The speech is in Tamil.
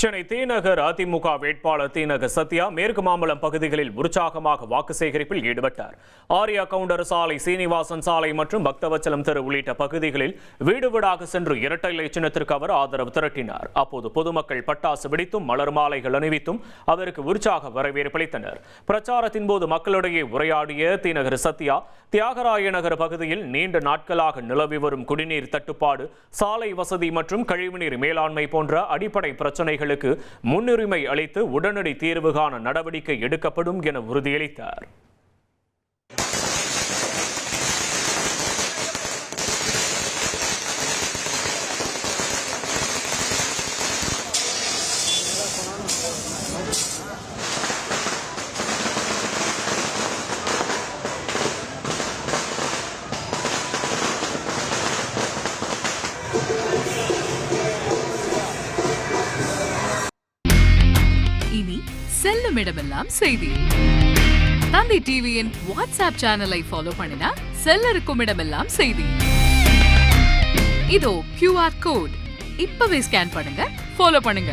சென்னை தீநகர் அதிமுக வேட்பாளர் தீநகர் சத்யா மேற்கு மாம்பலம் பகுதிகளில் உற்சாகமாக வாக்கு சேகரிப்பில் ஈடுபட்டார். ஆர்யா கவுண்டர் சாலை, சீனிவாசன் சாலை மற்றும் பக்தவச்சலம் தெரு உள்ளிட்ட பகுதிகளில் வீடு வீடாக சென்று இரட்டை இலை சின்னத்திற்கு அவர் ஆதரவு திரட்டினார். அப்போது பொதுமக்கள் பட்டாசு வெடித்தும் மலர் மாலைகள் அணிவித்தும் அவருக்கு உற்சாக வரவேற்பளித்தனர். பிரச்சாரத்தின் போது மக்களிடையே உரையாடிய தீநகர் சத்யா, தியாகராய நகர் பகுதியில் நீண்ட நாட்களாக நிலவி வரும் குடிநீர் தட்டுப்பாடு, சாலை வசதி மற்றும் கழிவுநீர் மேலாண்மை போன்ற அடிப்படை பிரச்சனைகள் முன்னுரிமை அளித்து உடனடி தீர்வு காண நடவடிக்கை எடுக்கப்படும் என உறுதியளித்தார். இனி செல்லும் இடமெல்லாம் செய்தி. தந்தை டிவியின் வாட்ஸ்அப் சேனலை ஃபாலோ பண்ணினா செல்ல இருக்கும் இடமெல்லாம் செய்தி. இதோ QR கோட் இப்பவே ஸ்கேன் பண்ணுங்க, ஃபாலோ பண்ணுங்க.